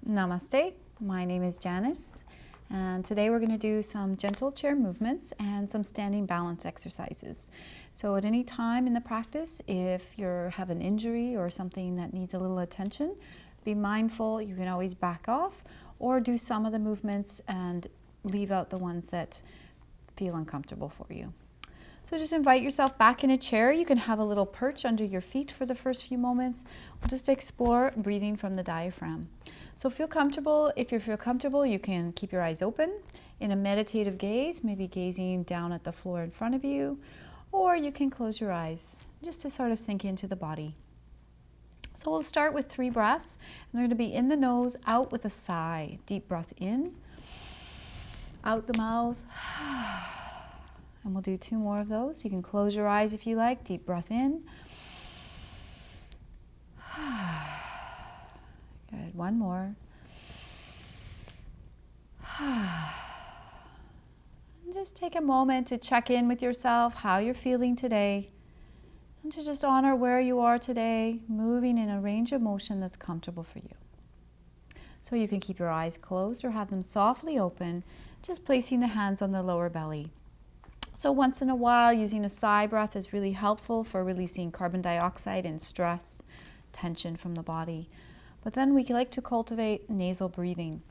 Namaste, my name is Janice, and today we're going to do some gentle chair movements and some standing balance exercises. So at any time in the practice, if you have an injury or something that needs a little attention, be mindful. You can always back off or do some of the movements and leave out the ones that feel uncomfortable for you. So just invite yourself back in a chair. You can have a little perch under your feet for the first few moments. We'll just explore breathing from the diaphragm. So feel comfortable. If you feel comfortable, you can keep your eyes open in a meditative gaze, maybe gazing down at the floor in front of you, or you can close your eyes just to sort of sink into the body. So we'll start with 3 breaths. And they're going to be in the nose, out with a sigh. Deep breath in, out the mouth. And we'll do 2 more of those. You can close your eyes if you like. Deep breath in. Good. 1 more. And just take a moment to check in with yourself, how you're feeling today, and to just honor where you are today, moving in a range of motion that's comfortable for you. So you can keep your eyes closed or have them softly open, just placing the hands on the lower belly. So once in a while, using a sigh breath is really helpful for releasing carbon dioxide and stress, tension from the body. But then we like to cultivate nasal breathing.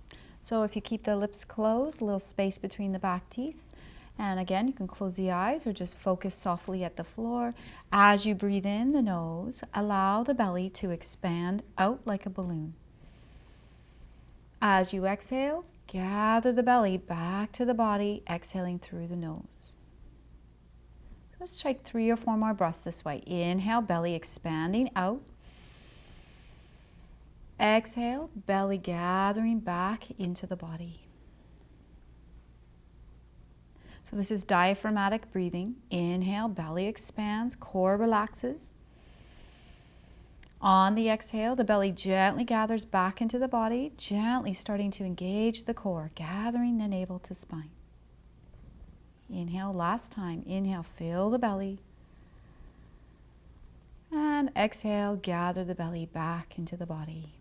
So if you keep the lips closed, a little space between the back teeth, and again, you can close the eyes or just focus softly at the floor. As you breathe in the nose, allow the belly to expand out like a balloon. As you exhale, gather the belly back to the body, exhaling through the nose. Let's try 3 or 4 more breaths this way. Inhale, belly expanding out. Exhale, belly gathering back into the body. So this is diaphragmatic breathing. Inhale, belly expands, core relaxes. On the exhale, the belly gently gathers back into the body, gently starting to engage the core, gathering the navel to spine. Inhale, last time. Inhale, fill the belly. And exhale, gather the belly back into the body.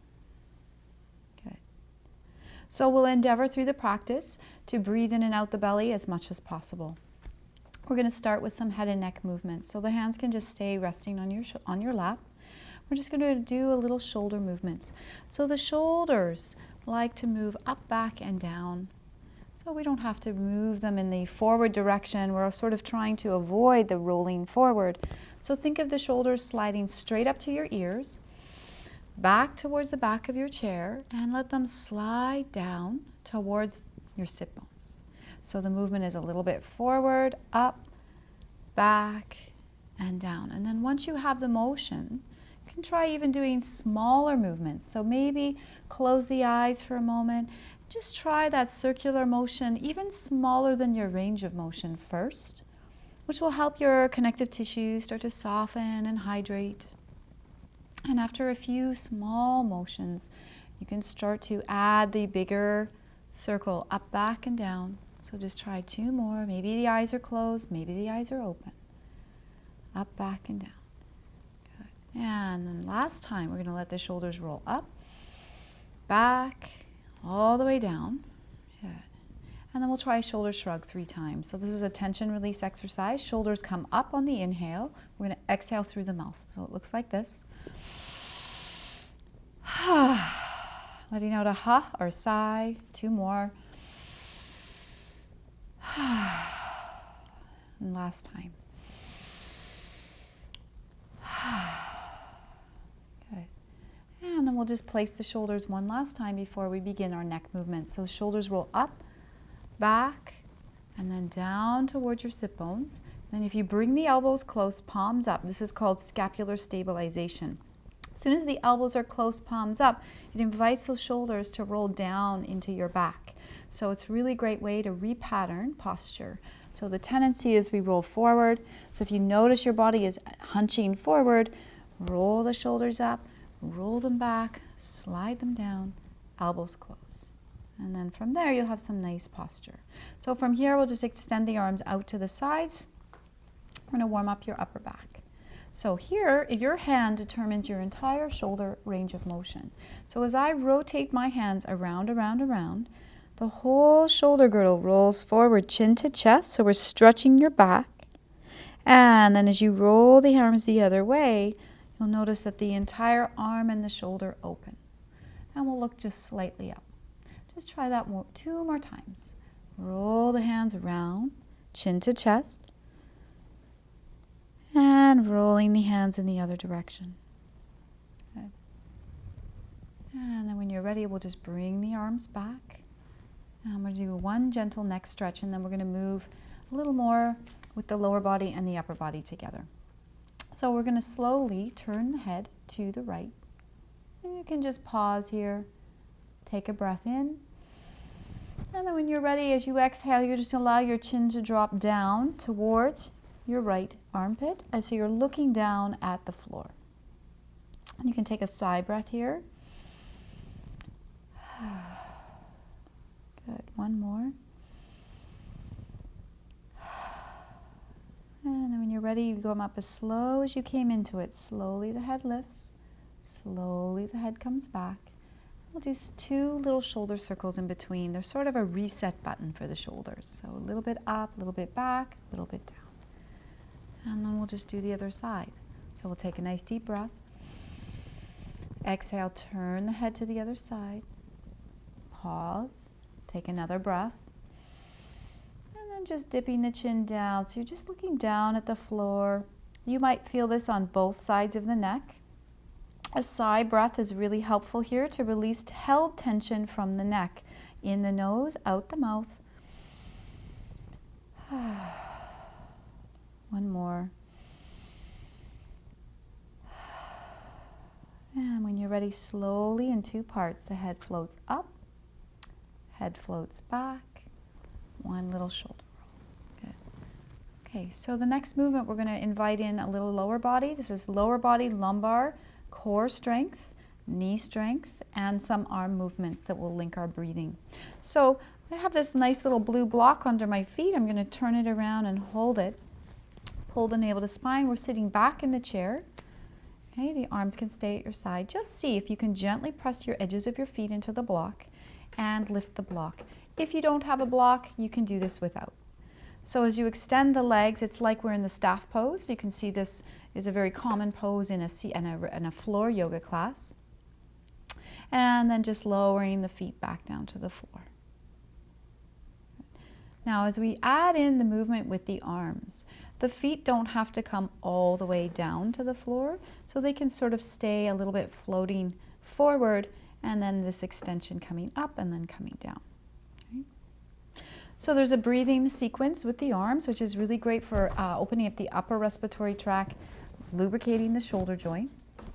Good. So we'll endeavor through the practice to breathe in and out the belly as much as possible. We're going to start with some head and neck movements. So the hands can just stay resting on your lap. We're just going to do a little shoulder movements. So the shoulders like to move up, back, and down. So we don't have to move them in the forward direction. We're sort of trying to avoid the rolling forward. So think of the shoulders sliding straight up to your ears, back towards the back of your chair, and let them slide down towards your sit bones. So the movement is a little bit forward, up, back, and down. And then once you have the motion, you can try even doing smaller movements. So maybe close the eyes for a moment. Just try that circular motion, even smaller than your range of motion first, which will help your connective tissue start to soften and hydrate. And after a few small motions, you can start to add the bigger circle up, back, and down. So just try 2 more. Maybe the eyes are closed, maybe the eyes are open. Up, back, and down. Good. And then last time, we're going to let the shoulders roll up, back, all the way down. Good. And then we'll try shoulder shrug 3 times. So this is a tension release exercise. Shoulders come up on the inhale. We're going to exhale through the mouth. So it looks like this. Letting out a ha or sigh. 2 more. And last time. And then we'll just place the shoulders one last time before we begin our neck movement. So shoulders roll up, back, and then down towards your sit bones. Then if you bring the elbows close, palms up, this is called scapular stabilization. As soon as the elbows are close, palms up, it invites those shoulders to roll down into your back. So it's a really great way to repattern posture. So the tendency is we roll forward. So if you notice your body is hunching forward, roll the shoulders up, roll them back, slide them down, elbows close. And then from there, you'll have some nice posture. So from here, we'll just extend the arms out to the sides. We're going to warm up your upper back. So here, your hand determines your entire shoulder range of motion. So as I rotate my hands around, around, around, the whole shoulder girdle rolls forward, chin to chest, so we're stretching your back. And then as you roll the arms the other way, you'll notice that the entire arm and the shoulder opens. And we'll look just slightly up. Just try that 2 more times. Roll the hands around, chin to chest, and rolling the hands in the other direction. Good. And then when you're ready, we'll just bring the arms back. And I'm going to do one gentle neck stretch, and then we're going to move a little more with the lower body and the upper body together. So we're going to slowly turn the head to the right. And you can just pause here, take a breath in. And then when you're ready, as you exhale, you just allow your chin to drop down towards your right armpit. And so you're looking down at the floor. And you can take a sigh breath here. Good. One more. And then when you're ready, you go up as slow as you came into it. Slowly the head lifts. Slowly the head comes back. We'll do 2 little shoulder circles in between. They're sort of a reset button for the shoulders. So a little bit up, a little bit back, a little bit down. And then we'll just do the other side. So we'll take a nice deep breath. Exhale, turn the head to the other side. Pause. Take another breath. And then just dipping the chin down. So you're just looking down at the floor. You might feel this on both sides of the neck. A sigh breath is really helpful here to release held tension from the neck. In the nose, out the mouth. One more. And when you're ready, slowly in 2 parts, the head floats up, head floats back, one little shoulder roll. Good. Okay, so the next movement, we're going to invite in a little lower body. This is lower body, lumbar, core strength, knee strength, and some arm movements that will link our breathing. So I have this nice little blue block under my feet. I'm going to turn it around and hold it. Pull the navel to spine. We're sitting back in the chair. Okay, the arms can stay at your side. Just see if you can gently press your edges of your feet into the block and lift the block. If you don't have a block, you can do this without. So as you extend the legs, it's like we're in the staff pose. You can see this is a very common pose in a floor yoga class. And then just lowering the feet back down to the floor. Now as we add in the movement with the arms, the feet don't have to come all the way down to the floor, so they can sort of stay a little bit floating forward, and then this extension coming up and then coming down. Okay. So there's a breathing sequence with the arms, which is really great for opening up the upper respiratory tract, lubricating the shoulder joint.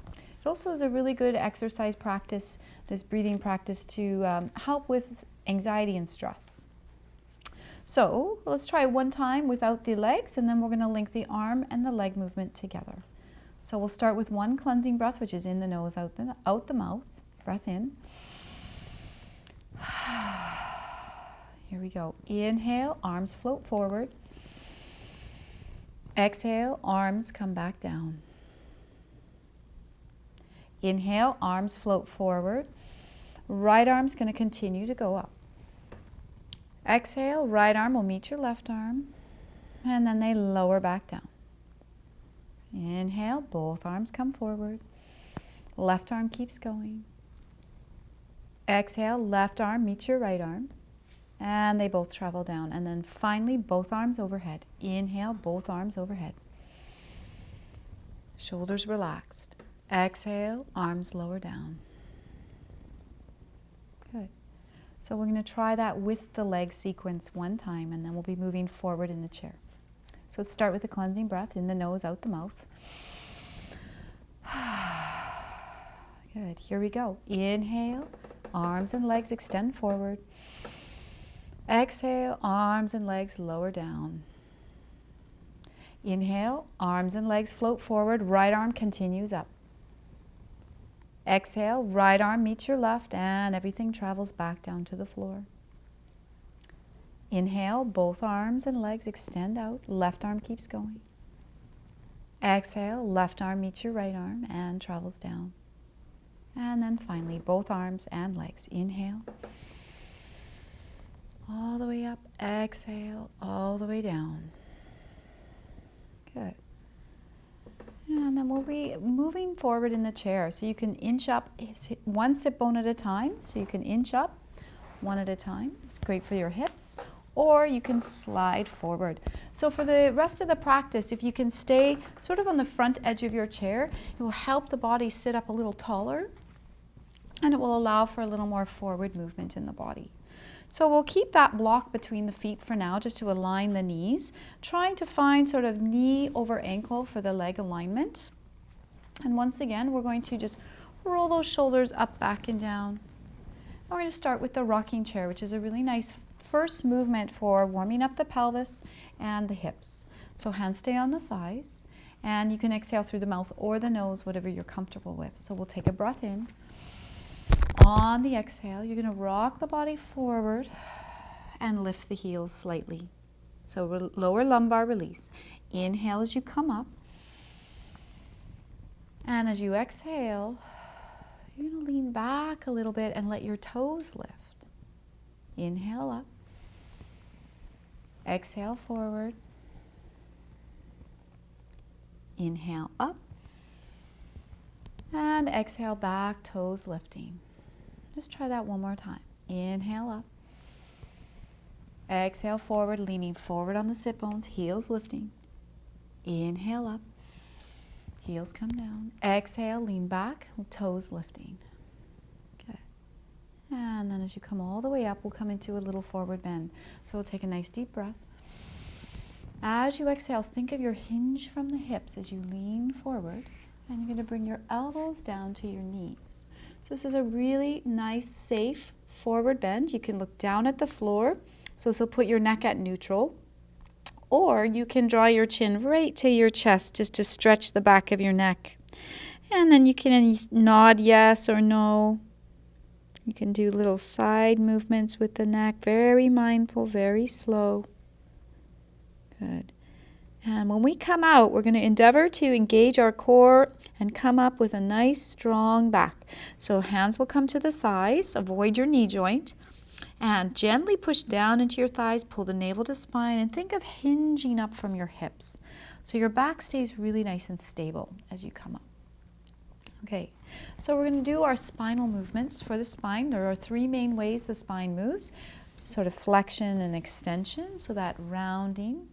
It also is a really good exercise practice, this breathing practice, to help with anxiety and stress. So let's try one time without the legs, and then we're going to link the arm and the leg movement together. So we'll start with one cleansing breath, which is in the nose, out the mouth. Breath in. Here we go. Inhale, arms float forward. Exhale, arms come back down. Inhale, arms float forward. Right arm's going to continue to go up. Exhale, right arm will meet your left arm, and then they lower back down. Inhale, both arms come forward. Left arm keeps going. Exhale, left arm meets your right arm, and they both travel down. And then finally, both arms overhead. Inhale, both arms overhead. Shoulders relaxed. Exhale, arms lower down. Good. So we're going to try that with the leg sequence one time, and then we'll be moving forward in the chair. So let's start with a cleansing breath, in the nose, out the mouth. Good. Here we go. Inhale, arms and legs extend forward. Exhale, arms and legs lower down. Inhale, arms and legs float forward, right arm continues up. Exhale, right arm meets your left, and everything travels back down to the floor. Inhale, both arms and legs extend out, left arm keeps going. Exhale, left arm meets your right arm and travels down. And then finally, both arms and legs. Inhale. All the way up. Exhale, all the way down. Good. And then we'll be moving forward in the chair. So you can inch up one sit bone at a time. So you can inch up one at a time. It's great for your hips. Or you can slide forward. So for the rest of the practice, if you can stay sort of on the front edge of your chair, it will help the body sit up a little taller, and it will allow for a little more forward movement in the body. So we'll keep that block between the feet for now, just to align the knees, trying to find sort of knee over ankle for the leg alignment. And once again, we're going to just roll those shoulders up, back, and down. And we're going to start with the rocking chair, which is a really nice first movement for warming up the pelvis and the hips. So hands stay on the thighs, and you can exhale through the mouth or the nose, whatever you're comfortable with. So we'll take a breath in. On the exhale, you're going to rock the body forward and lift the heels slightly. So lower lumbar release. Inhale as you come up. And as you exhale, you're going to lean back a little bit and let your toes lift. Inhale up. Exhale forward. Inhale up. And exhale back, toes lifting. Just try that one more time. Inhale up. Exhale forward, leaning forward on the sit bones, heels lifting. Inhale up. Heels come down. Exhale, lean back, toes lifting. Good. And then as you come all the way up, we'll come into a little forward bend. So we'll take a nice deep breath. As you exhale, think of your hinge from the hips as you lean forward, and you're going to bring your elbows down to your knees. So this is a really nice, safe forward bend. You can look down at the floor. So this will put your neck at neutral. Or you can draw your chin right to your chest just to stretch the back of your neck. And then you can nod yes or no. You can do little side movements with the neck. Very mindful, very slow. Good. And when we come out, we're going to endeavor to engage our core and come up with a nice, strong back. So hands will come to the thighs, avoid your knee joint, and gently push down into your thighs, pull the navel to spine, and think of hinging up from your hips. So your back stays really nice and stable as you come up. Okay, so we're going to do our spinal movements for the spine. There are three main ways the spine moves, sort of flexion and extension, so that rounding.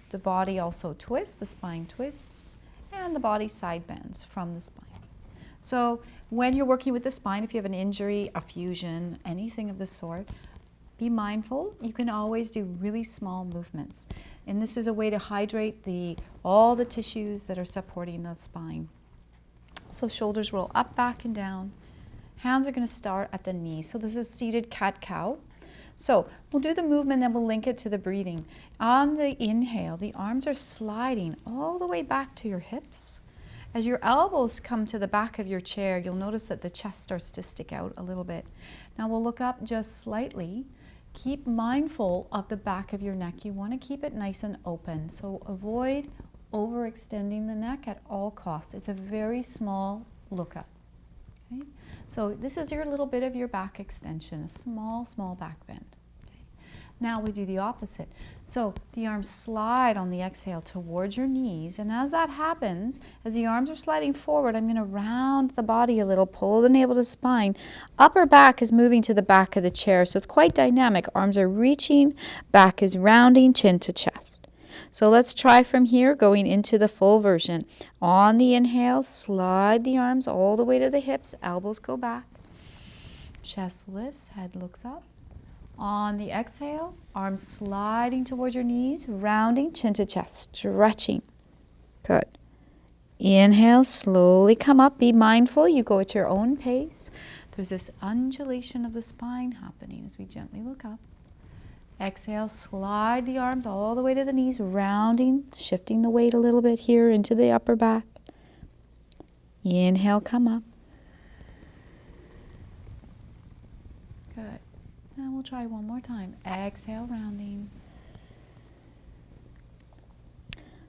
The body also twists, the spine twists, and the body side bends from the spine. So when you're working with the spine, if you have an injury, a fusion, anything of the sort, be mindful. You can always do really small movements. And this is a way to hydrate all the tissues that are supporting the spine. So shoulders roll up, back, and down. Hands are going to start at the knees. So this is seated cat-cow. So we'll do the movement, then we'll link it to the breathing. On the inhale, the arms are sliding all the way back to your hips. As your elbows come to the back of your chair, you'll notice that the chest starts to stick out a little bit. Now we'll look up just slightly. Keep mindful of the back of your neck. You want to keep it nice and open. So avoid overextending the neck at all costs. It's a very small look up. Okay? So this is your little bit of your back extension, a small, small back bend. Okay? Now we do the opposite. So the arms slide on the exhale towards your knees, and as that happens, as the arms are sliding forward, I'm going to round the body a little, pull the navel to spine. Upper back is moving to the back of the chair, so it's quite dynamic. Arms are reaching, back is rounding, chin to chest. So let's try from here, going into the full version. On the inhale, slide the arms all the way to the hips, elbows go back. Chest lifts, head looks up. On the exhale, arms sliding towards your knees, rounding, chin to chest, stretching. Good. Inhale, slowly come up. Be mindful, you go at your own pace. There's this undulation of the spine happening as we gently look up. Exhale, slide the arms all the way to the knees, rounding, shifting the weight a little bit here into the upper back. Inhale, come up. Good. And we'll try one more time. Exhale, rounding.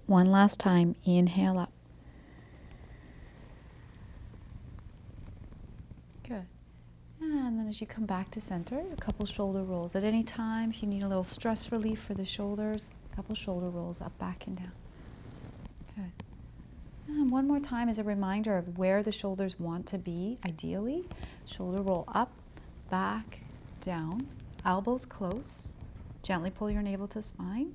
One last time. Inhale up. as you come back to center, a couple shoulder rolls. At any time, if you need a little stress relief for the shoulders, a couple shoulder rolls up, back, and down. Good. And one more time as a reminder of where the shoulders want to be, ideally. Shoulder roll up, back, down, elbows close. Gently pull your navel to spine.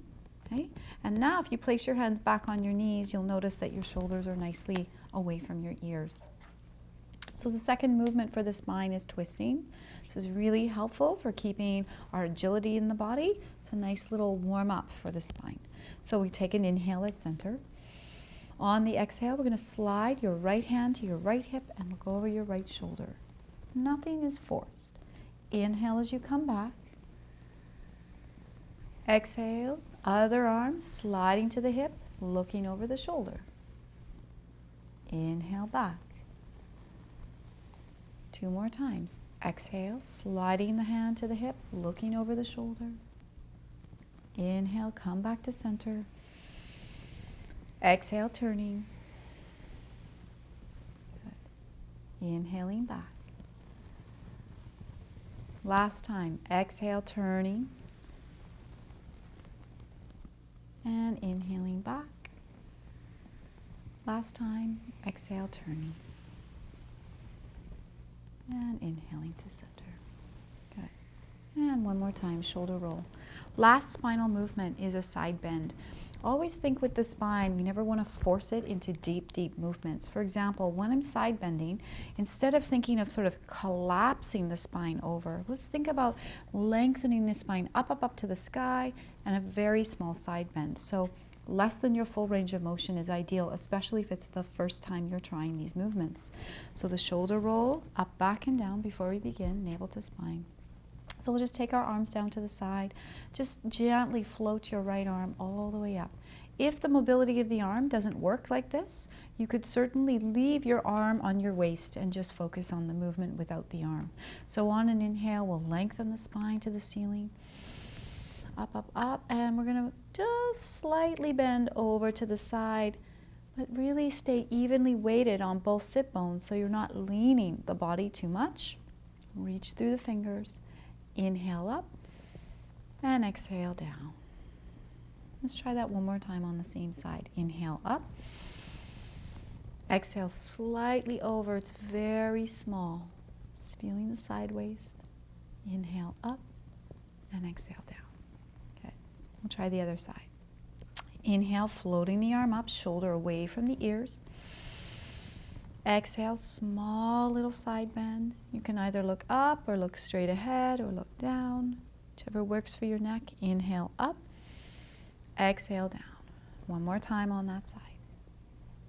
Okay? And now if you place your hands back on your knees, you'll notice that your shoulders are nicely away from your ears. So the second movement for the spine is twisting. This is really helpful for keeping our agility in the body. It's a nice little warm up for the spine. So we take an inhale at center. On the exhale, we're going to slide your right hand to your right hip and look over your right shoulder. Nothing is forced. Inhale as you come back. Exhale, other arm sliding to the hip, looking over the shoulder. Inhale back. 2 more times. Exhale, sliding the hand to the hip, looking over the shoulder. Inhale, come back to center. Exhale, turning. Good. Inhaling back. Last time. Exhale, turning. And inhaling back. Last time. Exhale, turning. And inhaling to center. Good. And one more time, shoulder roll. Last spinal movement is a side bend. Always think with the spine, we never want to force it into deep, deep movements. For example, when I'm side bending, instead of thinking of sort of collapsing the spine over, let's think about lengthening the spine up, up, up to the sky and a very small side bend. So less than your full range of motion is ideal, especially if it's the first time you're trying these movements. So the shoulder roll, up, back, and down before we begin, navel to spine. So we'll just take our arms down to the side. Just gently float your right arm all the way up. If the mobility of the arm doesn't work like this, you could certainly leave your arm on your waist and just focus on the movement without the arm. So on an inhale, we'll lengthen the spine to the ceiling. Up, up, up, and we're going to just slightly bend over to the side, but really stay evenly weighted on both sit bones so you're not leaning the body too much. Reach through the fingers. Inhale up and exhale down. Let's try that one more time on the same side. Inhale up. Exhale slightly over. It's very small. Just feeling the side waist. Inhale up and exhale down. Good. We'll try the other side. Inhale, floating the arm up, shoulder away from the ears. Exhale, small little side bend. You can either look up or look straight ahead or look down, whichever works for your neck. Inhale up, exhale down. One more time on that side.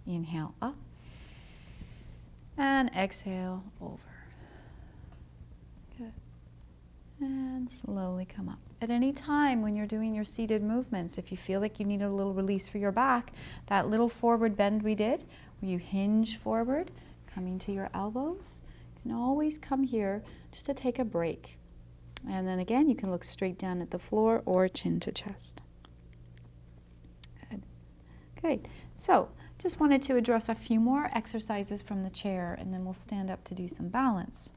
Inhale up, and exhale over. Good. And slowly come up. At any time when you're doing your seated movements, if you feel like you need a little release for your back, that little forward bend we did, where you hinge forward, coming to your elbows. You can always come here just to take a break. And then again, you can look straight down at the floor or chin to chest. Good. Great. So, just wanted to address a few more exercises from the chair, and then we'll stand up to do some balance.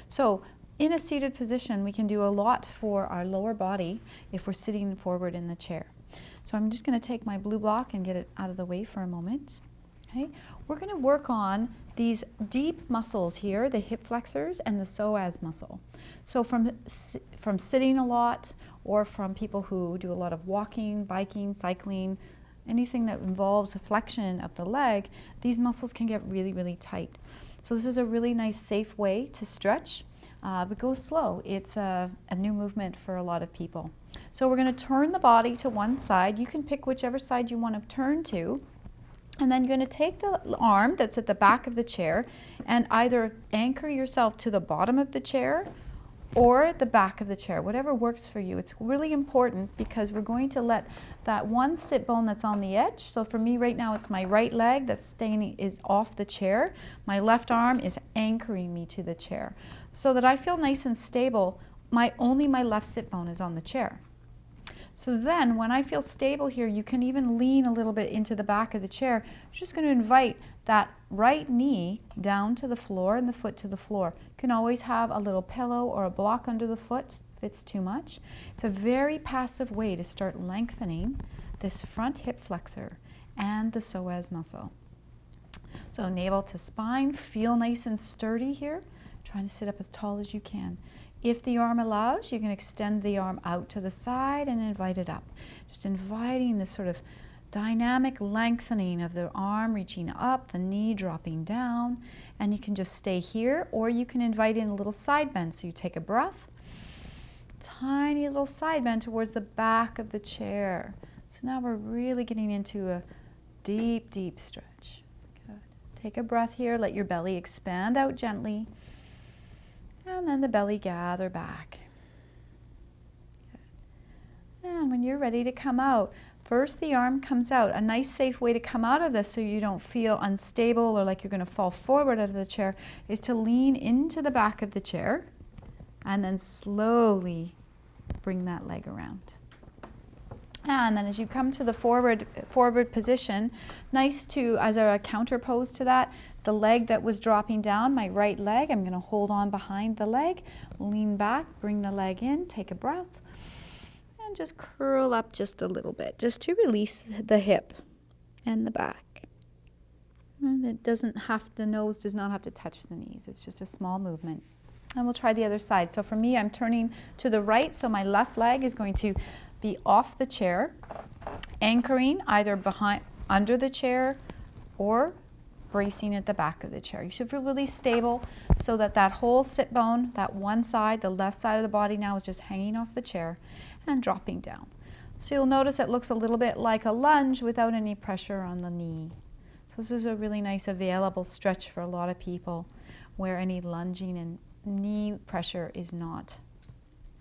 So, in a seated position, we can do a lot for our lower body if we're sitting forward in the chair. So I'm just going to take my blue block and get it out of the way for a moment. Okay. We're going to work on these deep muscles here, the hip flexors and the psoas muscle. So from sitting a lot, or from people who do a lot of walking, biking, cycling, anything that involves a flexion of the leg, these muscles can get really, really tight. So this is a really nice, safe way to stretch, but go slow. It's a new movement for a lot of people. So we're going to turn the body to one side. You can pick whichever side you want to turn to. And then you're going to take the arm that's at the back of the chair and either anchor yourself to the bottom of the chair or the back of the chair, whatever works for you. It's really important because we're going to let that one sit bone that's on the edge. So for me right now, it's my right leg that's is off the chair. My left arm is anchoring me to the chair so that I feel nice and stable. Only my left sit bone is on the chair. So then when I feel stable here, you can even lean a little bit into the back of the chair. You're just going to invite that right knee down to the floor and the foot to the floor. You can always have a little pillow or a block under the foot if it's too much. It's a very passive way to start lengthening this front hip flexor and the psoas muscle. So navel to spine, feel nice and sturdy here. Trying to sit up as tall as you can. If the arm allows, you can extend the arm out to the side and invite it up. Just inviting this sort of dynamic lengthening of the arm reaching up, the knee dropping down, and you can just stay here, or you can invite in a little side bend. So you take a breath, tiny little side bend towards the back of the chair. So now we're really getting into a deep, deep stretch. Good. Take a breath here, let your belly expand out gently. And then the belly gather back. Good. And when you're ready to come out, first the arm comes out. A nice safe way to come out of this so you don't feel unstable or like you're going to fall forward out of the chair is to lean into the back of the chair and then slowly bring that leg around. And then as you come to the forward position, nice to, as a counter pose to that, the leg that was dropping down, my right leg, I'm going to hold on behind the leg, lean back, bring the leg in, take a breath, and just curl up just a little bit, just to release the hip and the back. And it doesn't have, the nose does not have to touch the knees. It's just a small movement. And we'll try the other side. So for me, I'm turning to the right, so my left leg is going to be off the chair, anchoring either behind, under the chair or bracing at the back of the chair. You should feel really stable so that that whole sit bone, that one side, the left side of the body now is just hanging off the chair and dropping down. So you'll notice it looks a little bit like a lunge without any pressure on the knee. So this is a really nice available stretch for a lot of people where any lunging and knee pressure is not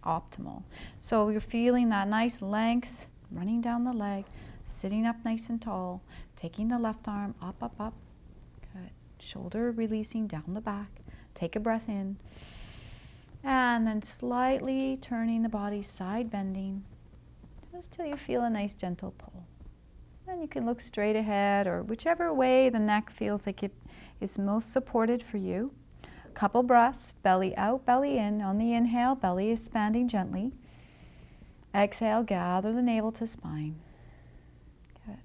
optimal. So you're feeling that nice length running down the leg, sitting up nice and tall, taking the left arm up, up, up. Good. Shoulder releasing down the back. Take a breath in. And then slightly turning the body, side bending, just till you feel a nice gentle pull. Then you can look straight ahead or whichever way the neck feels like it is most supported for you. Couple breaths, belly out, belly in. On the inhale, belly is expanding gently. Exhale, gather the navel to spine. Good.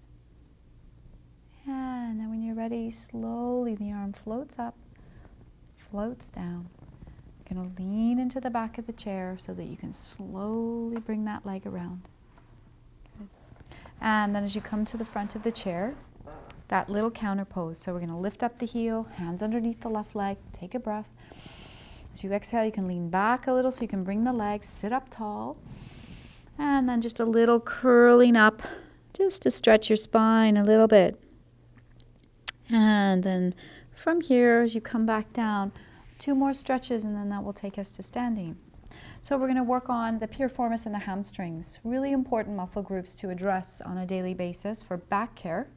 And then when you're ready, slowly the arm floats up, floats down. You're going to lean into the back of the chair so that you can slowly bring that leg around. Good. And then as you come to the front of the chair, that little counter pose. So we're going to lift up the heel, hands underneath the left leg, take a breath. As you exhale, you can lean back a little so you can bring the legs, sit up tall, and then just a little curling up just to stretch your spine a little bit. And then from here, as you come back down, 2 more stretches, and then that will take us to standing. So we're going to work on the piriformis and the hamstrings, really important muscle groups to address on a daily basis for back care.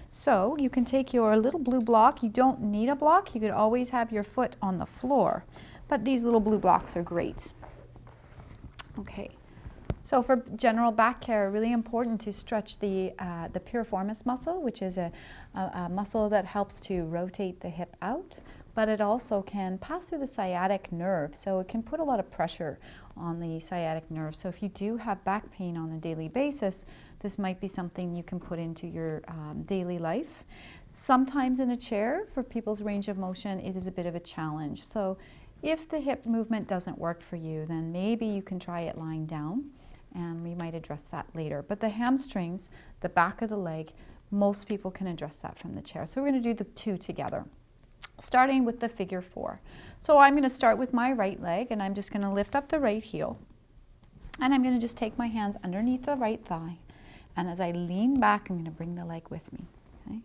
So you can take your little blue block. You don't need a block. You could always have your foot on the floor, but these little blue blocks are great. Okay, so for general back care, really important to stretch the piriformis muscle, which is a muscle that helps to rotate the hip out, but it also can pass through the sciatic nerve, so it can put a lot of pressure on the sciatic nerve. So if you do have back pain on a daily basis, this might be something you can put into your daily life. Sometimes in a chair, for people's range of motion, it is a bit of a challenge. So if the hip movement doesn't work for you, then maybe you can try it lying down, and we might address that later. But the hamstrings, the back of the leg, most people can address that from the chair. So we're going to do the 2 together, starting with the figure 4. So I'm going to start with my right leg, and I'm just going to lift up the right heel, and I'm going to just take my hands underneath the right thigh. And as I lean back, I'm going to bring the leg with me. Okay?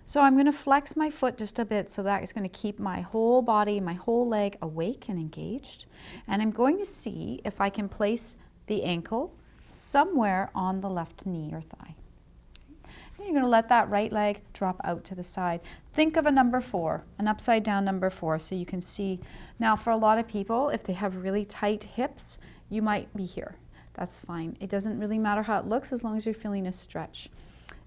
So I'm going to flex my foot just a bit so that it's going to keep my whole body, my whole leg awake and engaged. And I'm going to see if I can place the ankle somewhere on the left knee or thigh. And you're going to let that right leg drop out to the side. Think of a number 4, an upside down number 4, so you can see. Now for a lot of people, if they have really tight hips, you might be here. that's fine. It doesn't really matter how it looks as long as you're feeling a stretch.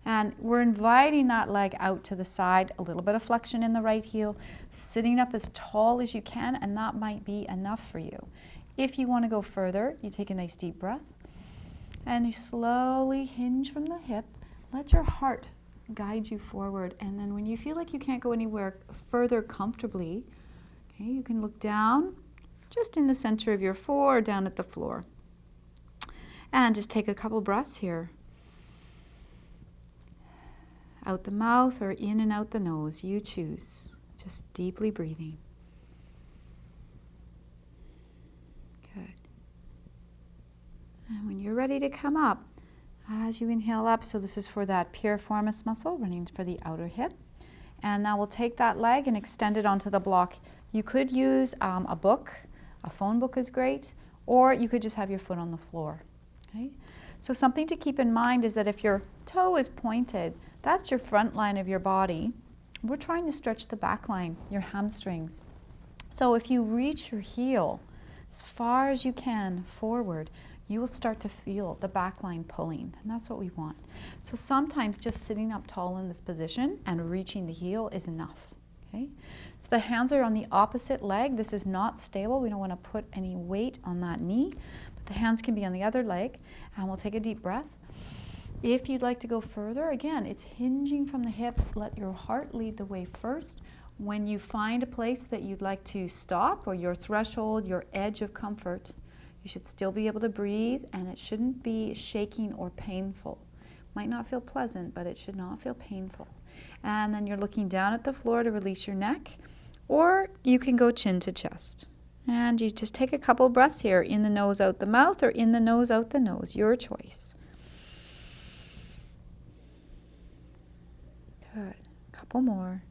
And we're inviting that leg out to the side, a little bit of flexion in the right heel, sitting up as tall as you can, and that might be enough for you. If you want to go further, you take a nice deep breath, and you slowly hinge from the hip. Let your heart guide you forward, and then when you feel like you can't go anywhere further comfortably, okay, you can look down, just in the center of your floor, or down at the floor. And just take a couple breaths here. Out the mouth or in and out the nose, you choose. Just deeply breathing. Good. And when you're ready to come up, as you inhale up, so this is for that piriformis muscle running for the outer hip. And now we'll take that leg and extend it onto the block. You could use a book, a phone book is great, or you could just have your foot on the floor. Okay? So something to keep in mind is that if your toe is pointed, that's your front line of your body. We're trying to stretch the back line, your hamstrings. So if you reach your heel as far as you can forward, you will start to feel the back line pulling, and that's what we want. So sometimes just sitting up tall in this position and reaching the heel is enough. Okay? So the hands are on the opposite leg. This is not stable. We don't want to put any weight on that knee, but the hands can be on the other leg, and we'll take a deep breath. If you'd like to go further, again, it's hinging from the hip. Let your heart lead the way first. When you find a place that you'd like to stop, or your threshold, your edge of comfort, you should still be able to breathe, and it shouldn't be shaking or painful. Might not feel pleasant, but it should not feel painful. And then you're looking down at the floor to release your neck, or you can go chin to chest. And you just take a couple breaths here, in the nose, out the mouth, or in the nose, out the nose, your choice. Good. Couple more.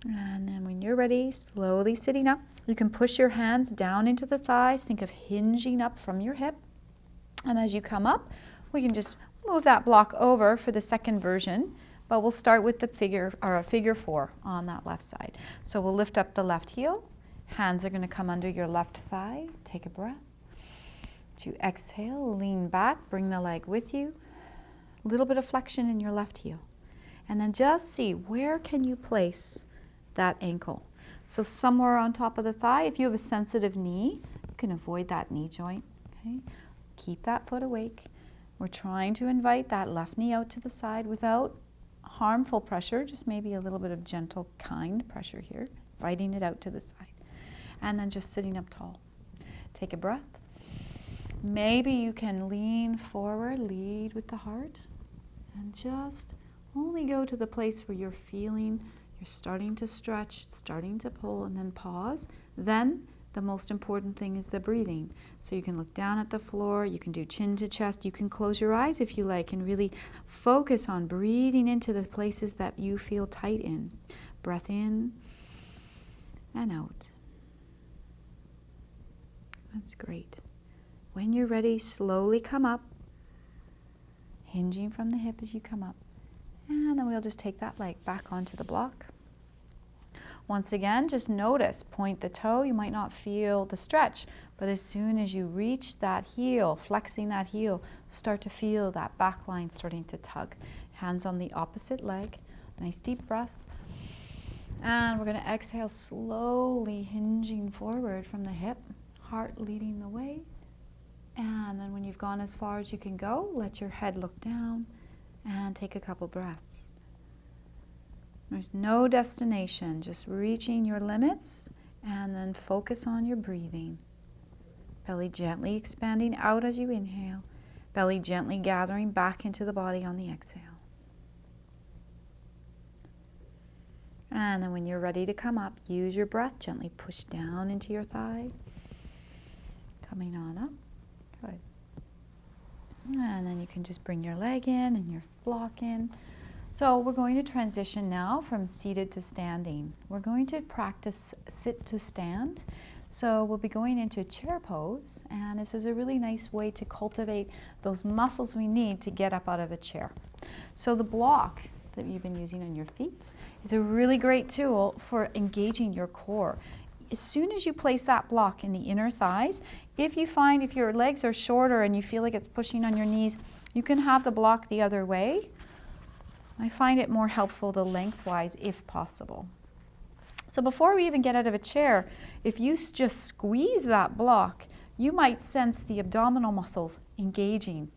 And then when you're ready, slowly sitting up, you can push your hands down into the thighs. Think of hinging up from your hip. And as you come up, we can just move that block over for the second version, but we'll start with the figure 4 on that left side. So we'll lift up the left heel. Hands are going to come under your left thigh. Take a breath. As you exhale, lean back, bring the leg with you. A little bit of flexion in your left heel. And then just see, where can you place that ankle? So somewhere on top of the thigh. If you have a sensitive knee, you can avoid that knee joint. Okay? Keep that foot awake. We're trying to invite that left knee out to the side without harmful pressure, just maybe a little bit of gentle, kind pressure here, inviting it out to the side. And then just sitting up tall. Take a breath. Maybe you can lean forward, lead with the heart, and just only go to the place where you're feeling you're starting to stretch, starting to pull, and then pause. Then the most important thing is the breathing. So you can look down at the floor, you can do chin to chest, you can close your eyes if you like, and really focus on breathing into the places that you feel tight in. Breath in and out. That's great. When you're ready, slowly come up, hinging from the hip as you come up. And then we'll just take that leg back onto the block. Once again, just notice, point the toe. You might not feel the stretch, but as soon as you reach that heel, flexing that heel, start to feel that back line starting to tug. Hands on the opposite leg. Nice deep breath. And we're going to exhale, slowly hinging forward from the hip, heart leading the way. And then when you've gone as far as you can go, let your head look down and take a couple breaths. There's no destination, just reaching your limits, and then focus on your breathing. Belly gently expanding out as you inhale, belly gently gathering back into the body on the exhale. And then when you're ready to come up, use your breath, gently push down into your thigh, coming on up. Good. And then you can just bring your leg in and your block in. So we're going to transition now from seated to standing. We're going to practice sit to stand. So we'll be going into a chair pose, and this is a really nice way to cultivate those muscles we need to get up out of a chair. So the block that you've been using on your feet is a really great tool for engaging your core. as soon as you place that block in the inner thighs, if your legs are shorter and you feel like it's pushing on your knees, you can have the block the other way. I find it more helpful the lengthwise if possible. So before we even get out of a chair, if you just squeeze that block, you might sense the abdominal muscles engaging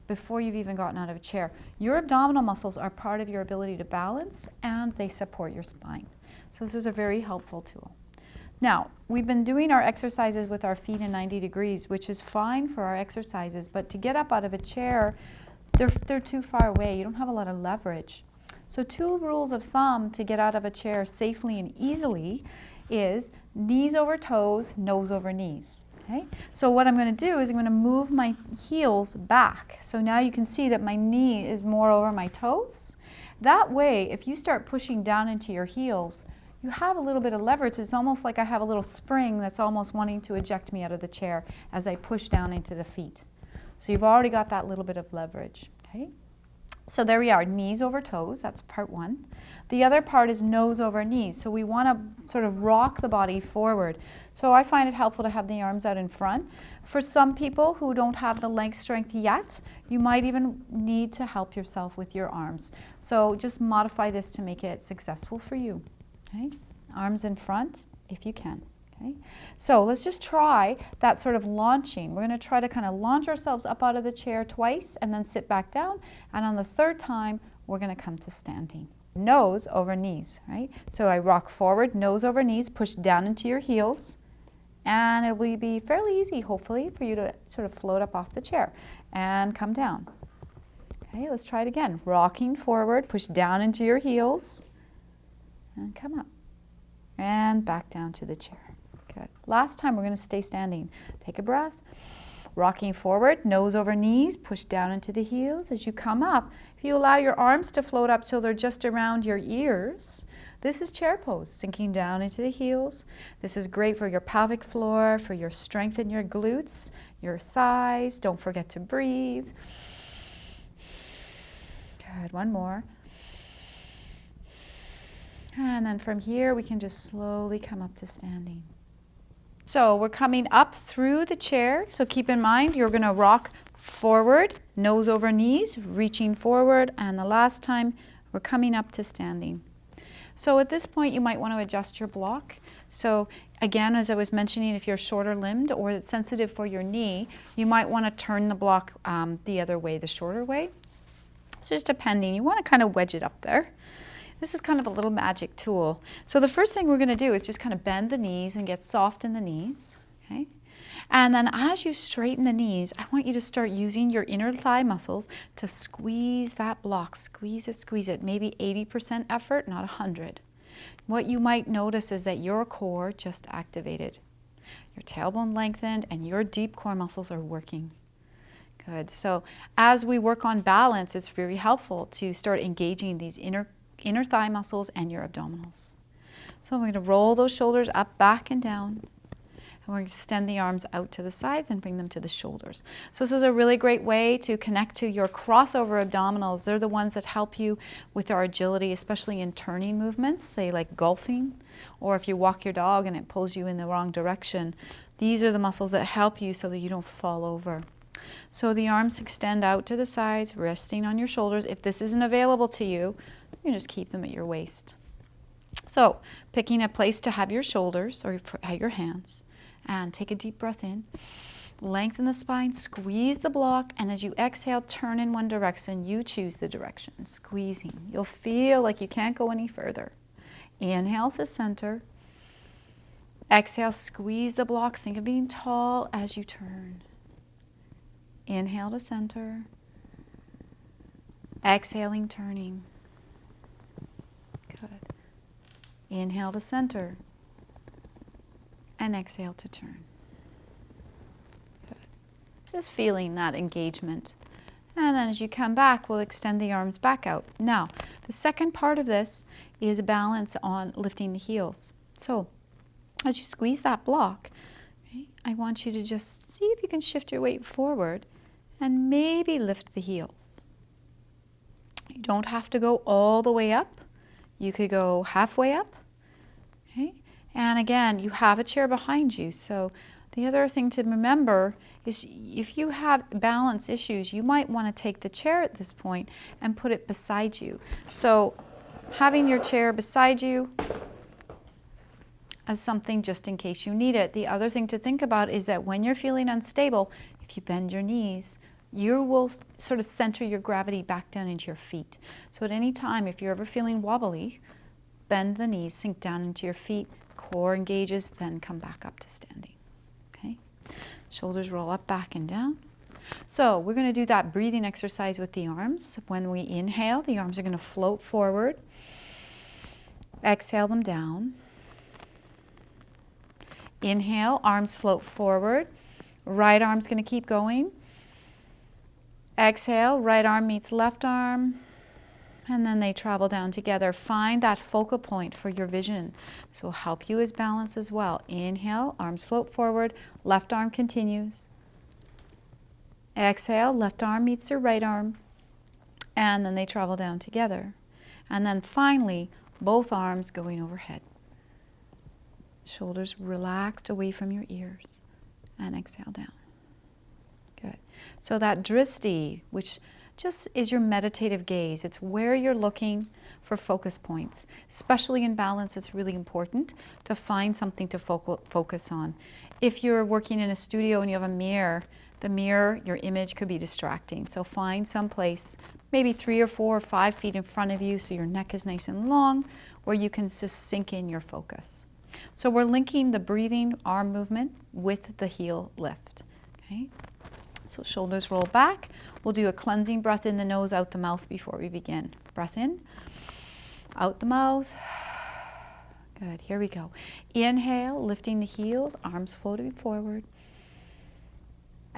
before you've even gotten out of a chair. Your abdominal muscles are part of your ability to balance, and they support your spine. So this is a very helpful tool. Now, we've been doing our exercises with our feet in 90 degrees, which is fine for our exercises, but to get up out of a chair, they're too far away. You don't have a lot of leverage. So 2 rules of thumb to get out of a chair safely and easily is knees over toes, nose over knees. Okay? So what I'm going to do is I'm going to move my heels back. So now you can see that my knee is more over my toes. That way, if you start pushing down into your heels, you have a little bit of leverage. It's almost like I have a little spring that's almost wanting to eject me out of the chair as I push down into the feet. So you've already got that little bit of leverage. Okay? So there we are, knees over toes, that's part 1. The other part is nose over knees. So we want to sort of rock the body forward. So I find it helpful to have the arms out in front. For some people who don't have the leg strength yet, you might even need to help yourself with your arms. So just modify this to make it successful for you. Okay? Arms in front if you can. Okay? So let's just try that sort of launching. We're going to try to kind of launch ourselves up out of the chair twice and then sit back down. And on the 3rd time, we're going to come to standing. Nose over knees, right? So I rock forward, nose over knees, push down into your heels. And it will be fairly easy, hopefully, for you to sort of float up off the chair and come down. Okay, let's try it again. Rocking forward, push down into your heels and come up. And back down to the chair. Good. Last time, we're going to stay standing. Take a breath. Rocking forward, nose over knees, push down into the heels. As you come up, if you allow your arms to float up so they're just around your ears, this is chair pose, sinking down into the heels. This is great for your pelvic floor, for your strength in your glutes, your thighs. Don't forget to breathe. Good. One more. And then from here, we can just slowly come up to standing. So we're coming up through the chair. So keep in mind, you're going to rock forward, nose over knees, reaching forward. And the last time, we're coming up to standing. So at this point, you might want to adjust your block. So again, as I was mentioning, if you're shorter limbed or it's sensitive for your knee, you might want to turn the block the other way, the shorter way. So just depending, you want to kind of wedge it up there. This is kind of a little magic tool. So the first thing we're going to do is just kind of bend the knees and get soft in the knees. Okay? And then as you straighten the knees, I want you to start using your inner thigh muscles to squeeze that block. Squeeze it, maybe 80% effort, not 100. What you might notice is that your core just activated. Your tailbone lengthened and your deep core muscles are working. Good. So as we work on balance, it's very helpful to start engaging these inner thigh muscles and your abdominals. So we're going to roll those shoulders up, back, and down. And we're going to extend the arms out to the sides and bring them to the shoulders. So this is a really great way to connect to your crossover abdominals. They're the ones that help you with our agility, especially in turning movements, say like golfing, or if you walk your dog and it pulls you in the wrong direction. These are the muscles that help you so that you don't fall over. So the arms extend out to the sides, resting on your shoulders. If this isn't available to you, you just keep them at your waist. So picking a place to have your shoulders or your hands, and take a deep breath in. Lengthen the spine, squeeze the block, and as you exhale, turn in one direction. You choose the direction, squeezing. You'll feel like you can't go any further. Inhale to center. Exhale, squeeze the block. Think of being tall as you turn. Inhale to center. Exhaling, turning. Good. Inhale to center. And exhale to turn. Good. Just feeling that engagement. And then as you come back, we'll extend the arms back out. Now, the second part of this is balance on lifting the heels. So, as you squeeze that block, okay, I want you to just see if you can shift your weight forward and maybe lift the heels. You don't have to go all the way up. You could go halfway up, okay? And again, you have a chair behind you. So the other thing to remember is if you have balance issues, you might want to take the chair at this point and put it beside you. So having your chair beside you as something just in case you need it. The other thing to think about is that when you're feeling unstable, if you bend your knees, you will sort of center your gravity back down into your feet. So at any time, if you're ever feeling wobbly, bend the knees, sink down into your feet, core engages, then come back up to standing. Okay? Shoulders roll up, back, and down. So we're going to do that breathing exercise with the arms. When we inhale, the arms are going to float forward. Exhale them down. Inhale, arms float forward. Right arm's going to keep going. Exhale, right arm meets left arm. And then they travel down together. Find that focal point for your vision. This will help you as balance as well. Inhale, arms float forward. Left arm continues. Exhale, left arm meets your right arm. And then they travel down together. And then finally, both arms going overhead. Shoulders relaxed away from your ears. And exhale down. Good. So that dristi, which just is your meditative gaze. It's where you're looking for focus points. Especially in balance, it's really important to find something to focus on. If you're working in a studio and you have a mirror, the mirror, your image could be distracting. So find some place, maybe 3 or 4 or 5 feet in front of you so your neck is nice and long, where you can just sink in your focus. So we're linking the breathing arm movement with the heel lift. Okay? So shoulders roll back. We'll do a cleansing breath in the nose, out the mouth before we begin. Breath in, out the mouth. Good, here we go. Inhale, lifting the heels, arms floating forward.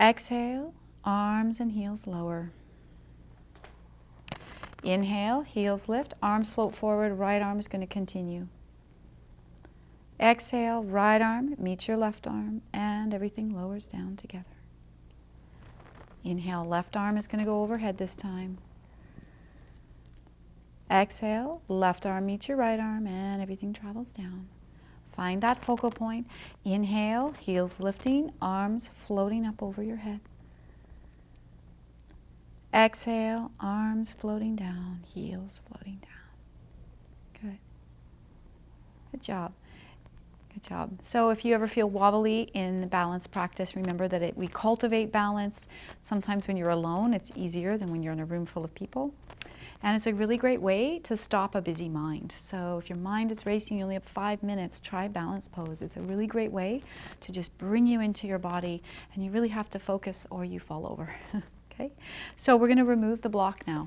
Exhale, arms and heels lower. Inhale, heels lift, arms float forward, right arm is going to continue. Exhale, right arm meets your left arm, and everything lowers down together. Inhale, left arm is going to go overhead this time. Exhale, left arm meets your right arm, and everything travels down. Find that focal point. Inhale, heels lifting, arms floating up over your head. Exhale, arms floating down, heels floating down. Good. Good job. Good job. So if you ever feel wobbly in the balance practice, remember that we cultivate balance. Sometimes when you're alone, it's easier than when you're in a room full of people. And it's a really great way to stop a busy mind. So if your mind is racing, you only have 5 minutes, try balance pose. It's a really great way to just bring you into your body, and you really have to focus or you fall over. Okay? So we're going to remove the block now.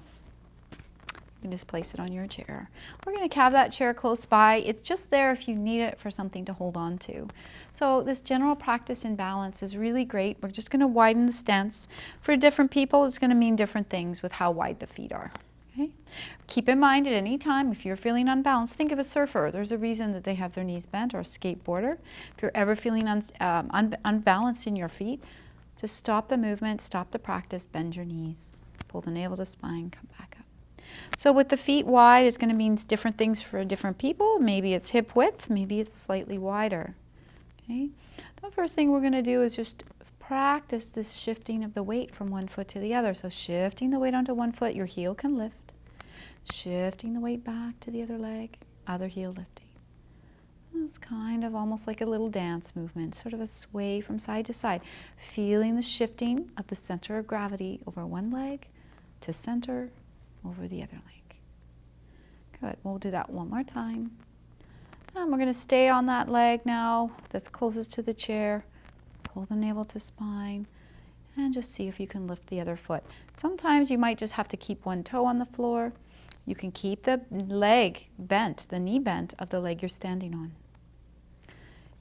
You can just place it on your chair. We're going to have that chair close by. It's just there if you need it for something to hold on to. So this general practice in balance is really great. We're just going to widen the stance. For different people, it's going to mean different things with how wide the feet are. Okay? Keep in mind at any time, if you're feeling unbalanced, think of a surfer. There's a reason that they have their knees bent, or a skateboarder. If you're ever feeling unbalanced in your feet, just stop the movement, stop the practice, bend your knees. Pull the navel to spine, come back up. So with the feet wide, it's going to mean different things for different people. Maybe it's hip width, maybe it's slightly wider. Okay? The first thing we're going to do is just practice this shifting of the weight from one foot to the other. So shifting the weight onto one foot, your heel can lift. Shifting the weight back to the other leg, other heel lifting. It's kind of almost like a little dance movement, sort of a sway from side to side, feeling the shifting of the center of gravity over one leg to center over the other leg. Good. We'll do that one more time. And we're going to stay on that leg now that's closest to the chair. Pull the navel to spine and just see if you can lift the other foot. Sometimes you might just have to keep one toe on the floor. You can keep the leg bent, the knee bent of the leg you're standing on.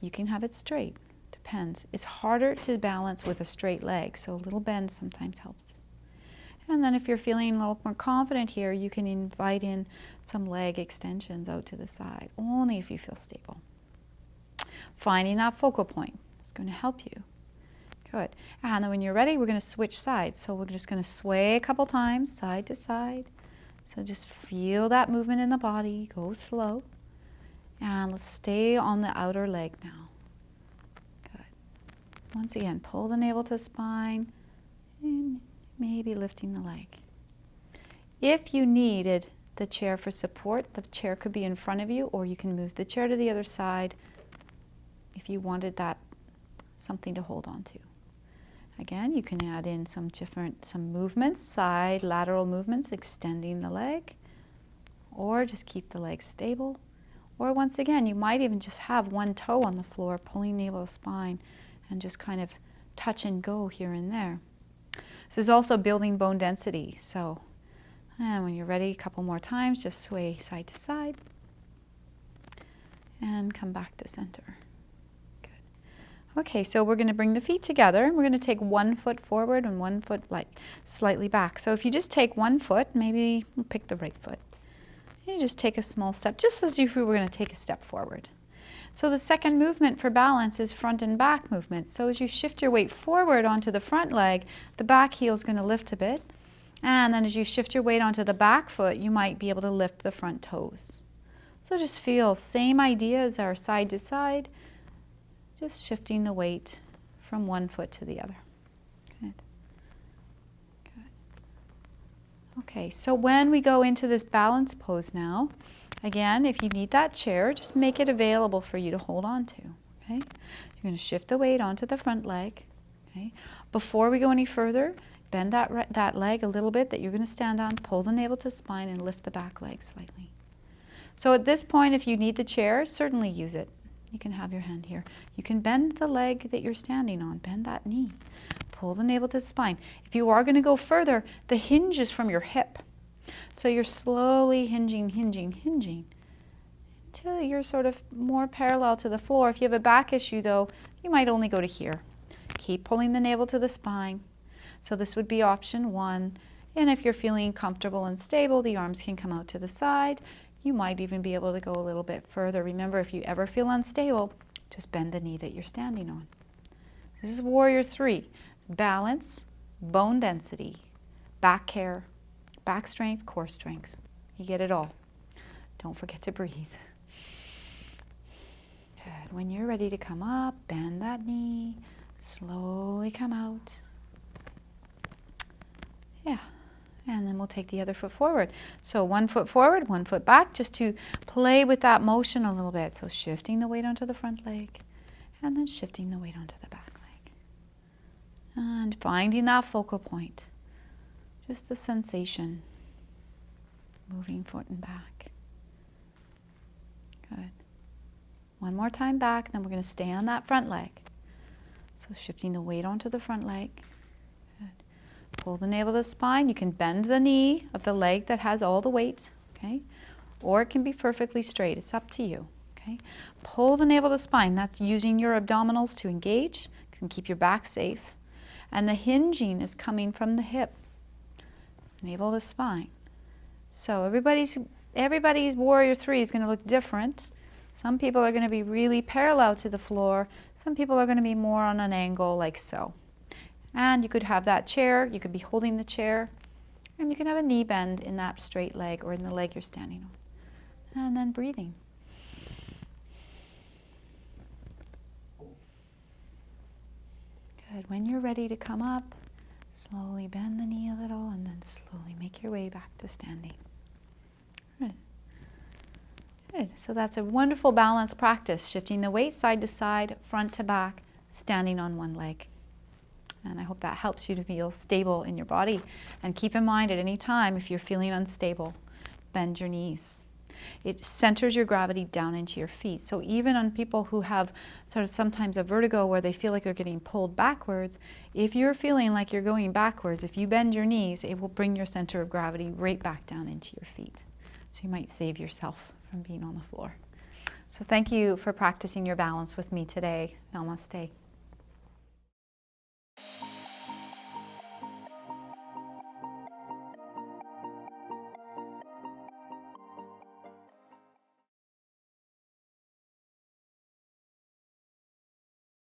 You can have it straight. Depends. It's harder to balance with a straight leg, so a little bend sometimes helps. And then if you're feeling a little more confident here, you can invite in some leg extensions out to the side, only if you feel stable. Finding that focal point is going to help you. Good. And then when you're ready, we're going to switch sides. So we're just going to sway a couple times, side to side. So just feel that movement in the body, go slow. And let's stay on the outer leg now. Good. Once again, pull the navel to spine and maybe lifting the leg. If you needed the chair for support, the chair could be in front of you, or you can move the chair to the other side if you wanted that something to hold on to. Again, you can add in some movements, side, lateral movements, extending the leg, or just keep the leg stable. Or once again, you might even just have one toe on the floor, pulling navel to spine, and just kind of touch and go here and there. This is also building bone density. So, and when you're ready, a couple more times, just sway side to side, and come back to center. Good. Okay, so we're going to bring the feet together, and we're going to take 1 foot forward and 1 foot like slightly back. So if you just take 1 foot, maybe we'll pick the right foot. You just take a small step, just as if we were going to take a step forward. So the second movement for balance is front and back movement. So as you shift your weight forward onto the front leg, the back heel is going to lift a bit. And then as you shift your weight onto the back foot, you might be able to lift the front toes. So just feel, same idea as our side to side, just shifting the weight from one foot to the other. Good. Okay, so when we go into this balance pose now, again, if you need that chair, just make it available for you to hold on to. Okay? You're going to shift the weight onto the front leg. Okay? Before we go any further, bend that leg a little bit that you're going to stand on, pull the navel to spine, and lift the back leg slightly. So at this point, if you need the chair, certainly use it. You can have your hand here. You can bend the leg that you're standing on, bend that knee. Pull the navel to the spine. If you are going to go further, the hinge is from your hip. So you're slowly hinging until you're sort of more parallel to the floor. If you have a back issue though, you might only go to here. Keep pulling the navel to the spine. So this would be option 1. And if you're feeling comfortable and stable, the arms can come out to the side. You might even be able to go a little bit further. Remember, if you ever feel unstable, just bend the knee that you're standing on. This is Warrior 3. Balance, bone density, back care, back strength, core strength. You get it all. Don't forget to breathe. Good. When you're ready to come up, bend that knee, slowly come out. Yeah. And then we'll take the other foot forward. So 1 foot forward, 1 foot back, just to play with that motion a little bit. So shifting the weight onto the front leg, and then shifting the weight onto the back leg. And finding that focal point. Just the sensation. Moving forward and back. Good. One more time back, then we're going to stay on that front leg. So shifting the weight onto the front leg. Good. Pull the navel to the spine. You can bend the knee of the leg that has all the weight, okay? Or it can be perfectly straight. It's up to you, okay? Pull the navel to the spine. That's using your abdominals to engage. You can keep your back safe. And the hinging is coming from the hip, navel to spine. So everybody's Warrior 3 is going to look different. Some people are going to be really parallel to the floor. Some people are going to be more on an angle like so. And you could have that chair, you could be holding the chair, and you can have a knee bend in that straight leg or in the leg you're standing on. And then breathing. Good. When you're ready to come up, slowly bend the knee a little and then slowly make your way back to standing. Good. Good. So that's a wonderful balance practice, shifting the weight side to side, front to back, standing on one leg. And I hope that helps you to feel stable in your body. And keep in mind at any time, if you're feeling unstable, bend your knees. It centers your gravity down into your feet. So even on people who have sort of sometimes a vertigo where they feel like they're getting pulled backwards, if you're feeling like you're going backwards, if you bend your knees, it will bring your center of gravity right back down into your feet. So you might save yourself from being on the floor. So thank you for practicing your balance with me today. Namaste.